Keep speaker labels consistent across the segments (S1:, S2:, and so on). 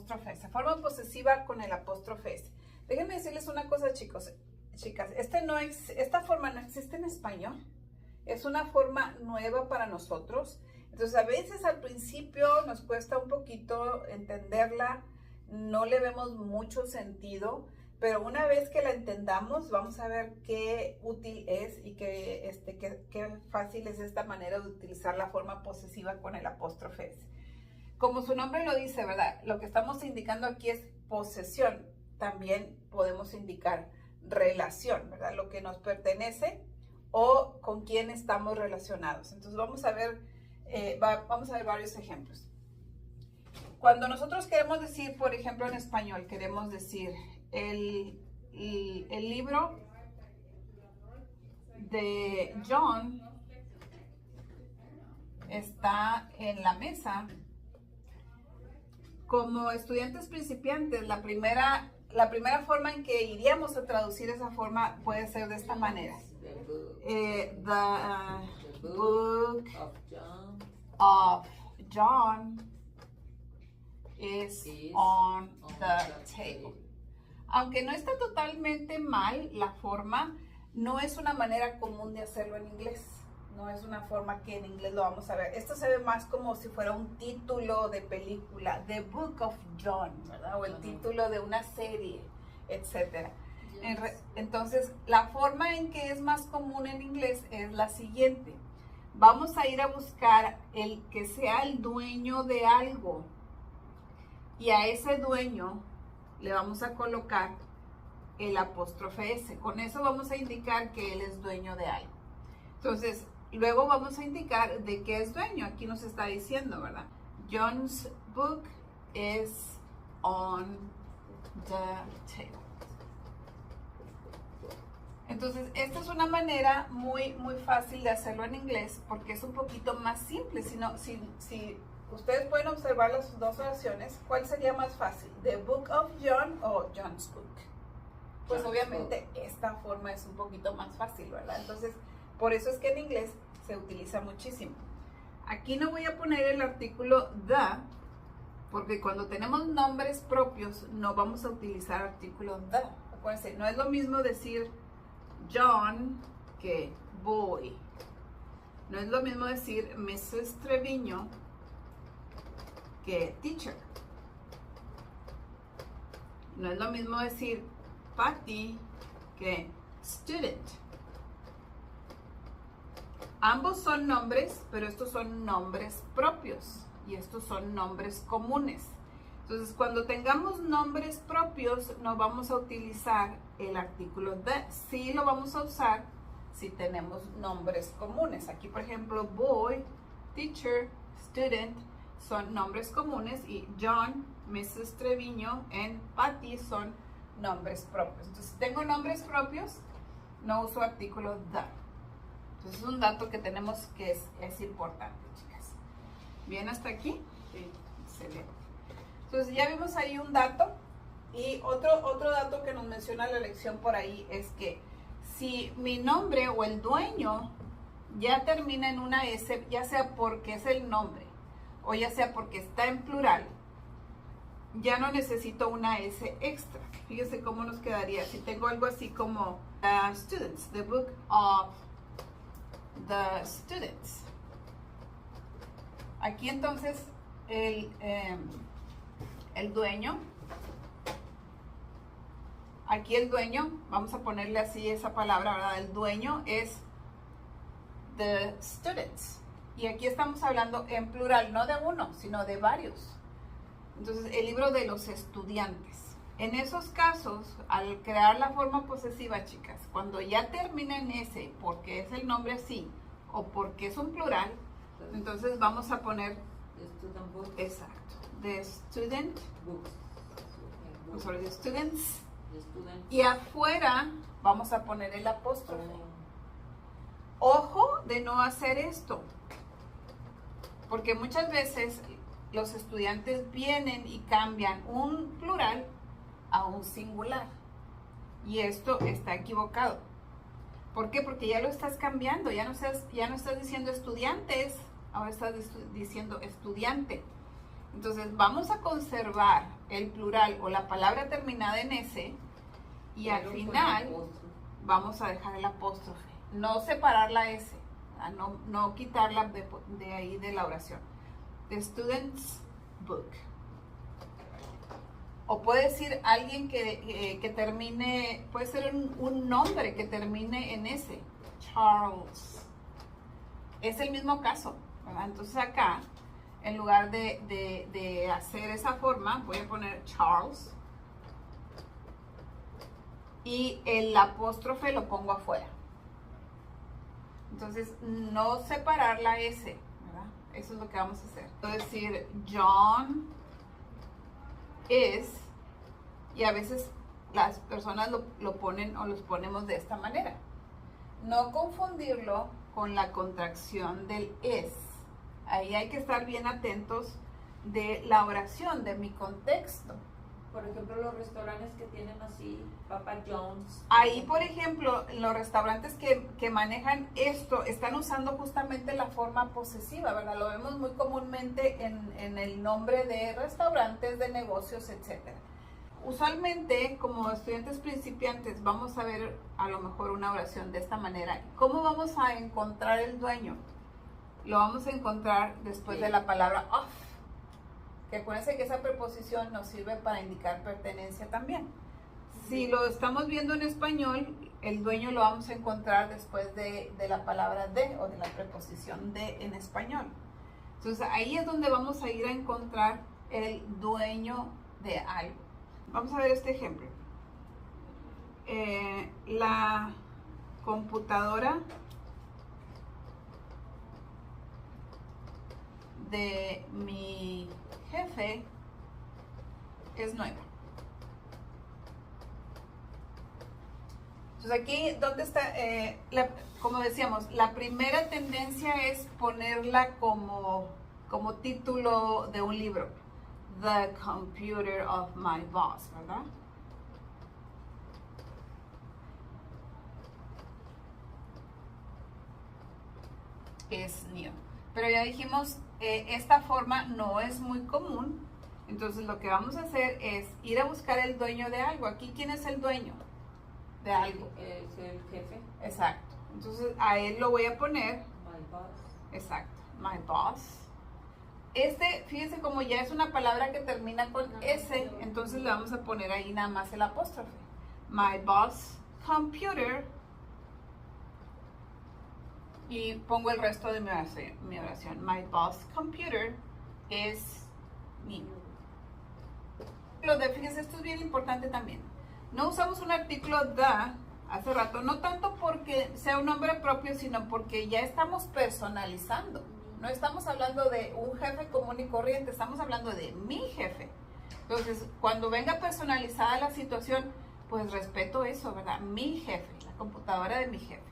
S1: apóstrofe S. Forma posesiva con el apóstrofe S. Déjenme decirles una cosa, chicos, chicas. Esta forma no existe en español. Es una forma nueva para nosotros. Entonces, a veces al principio nos cuesta un poquito entenderla. No le vemos mucho sentido. Pero una vez que la entendamos, vamos a ver qué útil es y qué fácil es esta manera de utilizar la forma posesiva con el apóstrofe S. Como su nombre lo dice, ¿verdad? Lo que estamos indicando aquí es posesión. También podemos indicar relación, ¿verdad? Lo que nos pertenece o con quién estamos relacionados. Entonces vamos a ver varios ejemplos. Cuando nosotros queremos decir, por ejemplo, en español, queremos decir el libro de John está en la mesa. Como estudiantes principiantes, la primera forma en que iríamos a traducir esa forma puede ser de esta manera. The book of John is on the table. Aunque no está totalmente mal la forma, no es una manera común de hacerlo en inglés. No es una forma que en inglés lo vamos a ver. Esto se ve más como si fuera un título de película, The Book of John, ¿verdad? O el título de una serie, etc. Entonces, la forma en que es más común en inglés es la siguiente. Vamos a ir a buscar el que sea el dueño de algo. Y a ese dueño le vamos a colocar el apóstrofe S. Con eso vamos a indicar que él es dueño de algo. Entonces, luego vamos a indicar de qué es dueño. Aquí nos está diciendo, ¿verdad? John's book is on the table. Entonces, esta es una manera muy fácil de hacerlo en inglés porque es un poquito más simple. Si ustedes pueden observar las dos oraciones, ¿cuál sería más fácil? ¿The Book of John o John's Book? Pues obviamente esta forma es un poquito más fácil, ¿verdad? Entonces, por eso es que en inglés se utiliza muchísimo. Aquí no voy a poner el artículo the, porque cuando tenemos nombres propios no vamos a utilizar artículo the. Acuérdense, no es lo mismo decir John que boy. No es lo mismo decir Mrs. Treviño que teacher. No es lo mismo decir Patty que student. Ambos son nombres, pero estos son nombres propios y estos son nombres comunes. Entonces, cuando tengamos nombres propios, no vamos a utilizar el artículo the. Sí lo vamos a usar si tenemos nombres comunes. Aquí, por ejemplo, boy, teacher, student son nombres comunes y John, Mrs. Treviño y Patty son nombres propios. Entonces, si tengo nombres propios, no uso artículo the. Entonces, es un dato que tenemos que es importante, chicas. ¿Bien hasta aquí? Sí. Excelente. Entonces, ya vimos ahí un dato. Y otro dato que nos menciona la lección por ahí es que si mi nombre o el dueño ya termina en una S, ya sea porque es el nombre o ya sea porque está en plural, ya no necesito una S extra. Fíjense cómo nos quedaría si tengo algo así como students, the book of the students. Aquí entonces el dueño, aquí el dueño, vamos a ponerle así esa palabra, ¿verdad? El dueño es the students. Y aquí estamos hablando en plural, no de uno, sino de varios. Entonces, el libro de los estudiantes. En esos casos, al crear la forma posesiva, chicas, cuando ya termina en S, porque es el nombre así, o porque es un plural, entonces vamos a poner, exacto, the student, the students, y afuera vamos a poner el apóstrofe. Ojo de no hacer esto, porque muchas veces los estudiantes vienen y cambian un plural a un singular. Y esto está equivocado. ¿Por qué? Porque ya lo estás cambiando. Ya no estás diciendo estudiantes, ahora estás diciendo estudiante. Entonces vamos a conservar el plural o la palabra terminada en S y al final vamos a dejar el apóstrofe. No separar la S, no quitarla de ahí de la oración. The student's book. O puede decir alguien que termine, puede ser un nombre que termine en S. Charles. Es el mismo caso, ¿verdad? Entonces acá, en lugar de hacer esa forma, voy a poner Charles. Y el apóstrofe lo pongo afuera. Entonces, no separar la S, ¿verdad? Eso es lo que vamos a hacer. Voy a decir John is, y a veces las personas lo ponen o los ponemos de esta manera. No confundirlo con la contracción del is. Ahí hay que estar bien atentos de la oración, de mi contexto.
S2: Por ejemplo, los restaurantes que tienen así, Papa John's.
S1: Ahí, por ejemplo, los restaurantes que manejan esto, están usando justamente la forma posesiva, ¿verdad? Lo vemos muy comúnmente en el nombre de restaurantes, de negocios, etc. Usualmente, como estudiantes principiantes, vamos a ver a lo mejor una oración de esta manera. ¿Cómo vamos a encontrar el dueño? Lo vamos a encontrar después de la palabra of. Que acuérdense que esa preposición nos sirve para indicar pertenencia también. Si lo estamos viendo en español, el dueño lo vamos a encontrar después de la palabra de o de la preposición de en español. Entonces ahí es donde vamos a ir a encontrar el dueño de algo. Vamos a ver este ejemplo. La computadora de mi jefe es nueva. Entonces aquí, ¿dónde está? Como decíamos, la primera tendencia es ponerla como título de un libro. The computer of my boss, ¿verdad? Es new. Pero ya dijimos, esta forma no es muy común. Entonces lo que vamos a hacer es ir a buscar el dueño de algo. Aquí, ¿quién es el dueño de algo?
S2: Es el jefe.
S1: Exacto. Entonces a él lo voy a poner.
S2: My boss.
S1: Exacto. My boss. Fíjense como ya es una palabra que termina con S, entonces le vamos a poner ahí nada más el apóstrofe. My boss computer. Y pongo el resto de mi oración. My boss computer is me. Fíjense, esto es bien importante también. No usamos un artículo the hace rato, no tanto porque sea un nombre propio, sino porque ya estamos personalizando. No estamos hablando de un jefe común y corriente, estamos hablando de mi jefe. Entonces, cuando venga personalizada la situación, pues respeto eso, ¿verdad? Mi jefe, la computadora de mi jefe.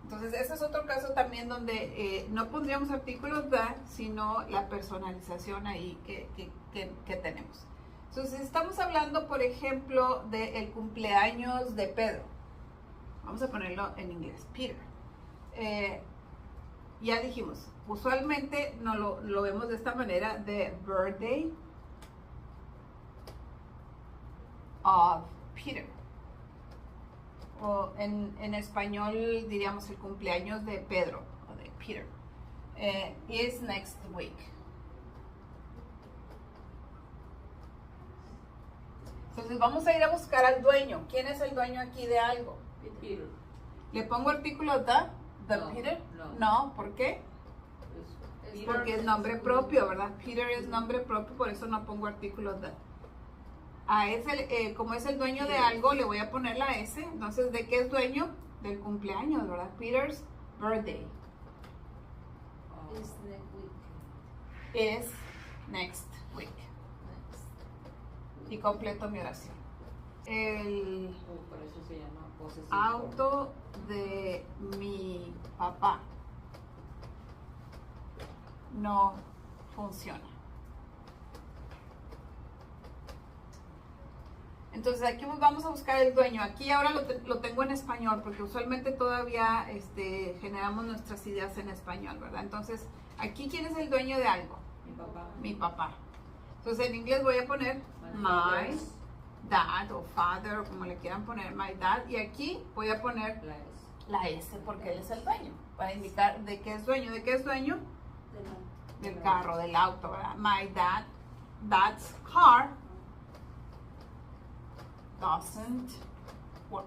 S1: Entonces, ese es otro caso también donde no pondríamos artículos the, sino la personalización ahí que tenemos. Entonces, estamos hablando, por ejemplo, del cumpleaños de Pedro. Vamos a ponerlo en inglés, Peter. Ya dijimos, usualmente no lo vemos de esta manera, the birthday of Peter. O en español diríamos el cumpleaños de Pedro o de Peter. Is next week. Entonces vamos a ir a buscar al dueño. ¿Quién es el dueño aquí de algo?
S2: Peter.
S1: ¿Le pongo artículo the
S2: No,
S1: Peter?
S2: no.
S1: ¿Por qué?
S2: Peter
S1: Porque es nombre propio, ¿verdad? Peter es nombre propio, por eso no pongo artículo the. Como es el dueño de algo, le voy a poner la S. Entonces, ¿de qué es dueño? Del cumpleaños, ¿verdad? Peter's birthday
S2: Is next week.
S1: is next week. Y completo mi oración. El
S2: Por eso se llama posesivo.
S1: auto de mi papá no funciona. Entonces aquí vamos a buscar el dueño. Aquí ahora lo tengo en español porque usualmente todavía generamos nuestras ideas en español, ¿verdad? Entonces aquí, ¿quién es el dueño de algo?
S2: Mi papá.
S1: Mi papá. Entonces en inglés voy a poner my
S2: father's,
S1: dad o father, como le quieran poner, my dad. Y aquí voy a poner
S2: la S.
S1: la S porque él es el dueño. Para indicar de qué es dueño. ¿De qué es dueño? Del carro, del auto, ¿verdad? My dad's car doesn't work.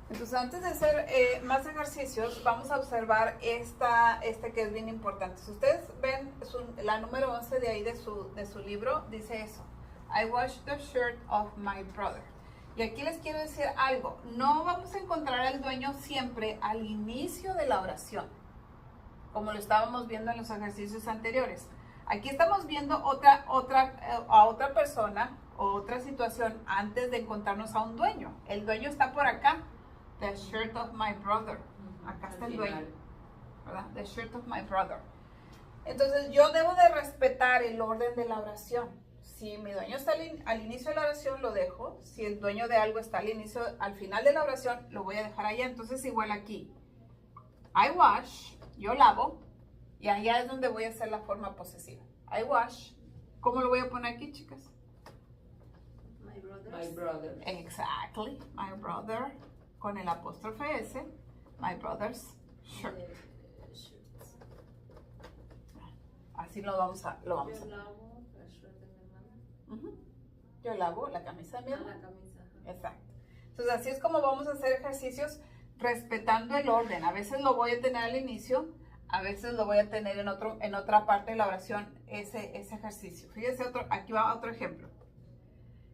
S1: Entonces, antes de hacer más ejercicios, vamos a observar este que es bien importante. Si ustedes ven la número 11 de ahí de su libro, dice eso. I washed the shirt of my brother. Y aquí les quiero decir algo. No vamos a encontrar al dueño siempre al inicio de la oración, como lo estábamos viendo en los ejercicios anteriores. Aquí estamos viendo a otra persona o otra situación antes de encontrarnos a un dueño. El dueño está por acá. The shirt of my brother. Acá está el dueño, ¿verdad? The shirt of my brother. Entonces yo debo de respetar el orden de la oración. Si mi dueño está al inicio de la oración, lo dejo. Si el dueño de algo está al final de la oración, lo voy a dejar allá. Entonces igual aquí. I wash, yo lavo. Y allá es donde voy a hacer la forma posesiva. I wash. ¿Cómo lo voy a poner aquí, chicas?
S2: My brother.
S1: Exactly. My brother. Con el apóstrofe S. My brother's shirt. Así lo vamos a
S2: Yo lavo la shirt de mi hermana.
S1: Yo lavo la camisa de mi hermana.
S2: La camisa.
S1: Exacto. Entonces así es como vamos a hacer ejercicios respetando el orden. A veces lo voy a tener al inicio, a veces lo voy a tener en otra parte de la oración, ese ejercicio. Fíjense, aquí va otro ejemplo.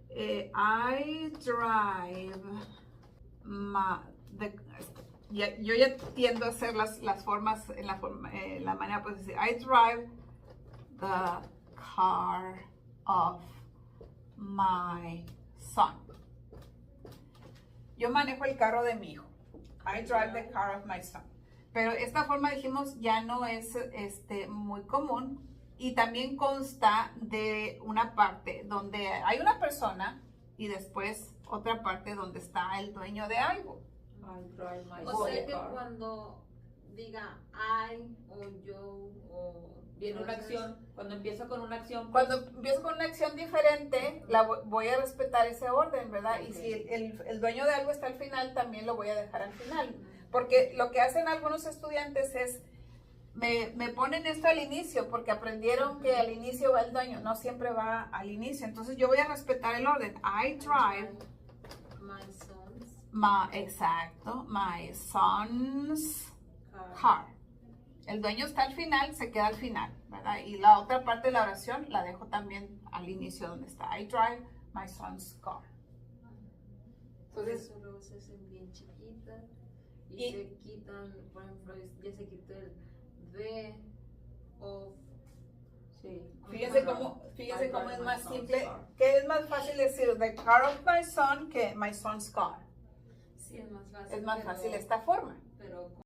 S1: I drive yo ya tiendo a hacer las formas en la manera positiva. I drive the car of my son. Yo manejo el carro de mi hijo. I drive the car of my son. Pero esta forma, dijimos, ya no es muy común y también consta de una parte donde hay una persona y después otra parte donde está el dueño de algo.
S2: O sea que cuando diga I o yo o viene una acción, cuando empiezo con una acción.
S1: Cuando empiezo con una acción diferente, voy a respetar ese orden, ¿verdad? Okay. Y si el dueño de algo está al final, también lo voy a dejar al final. Porque lo que hacen algunos estudiantes es, me ponen esto al inicio, porque aprendieron que al inicio va el dueño, no siempre va al inicio. Entonces yo voy a respetar el orden. I drive my son's car. El dueño está al final, se queda al final, ¿verdad? Y la otra parte de la oración la dejo también al inicio donde está. I drive my son's car.
S2: Entonces, luego se hacen bien chiquitas y se quitan, por ejemplo, ya se quitó el the of. Sí.
S1: Fíjense cómo es más simple, que es más fácil decir the car of my son que my son's car.
S2: Sí, es más fácil.
S1: Es más fácil esta forma.
S2: Pero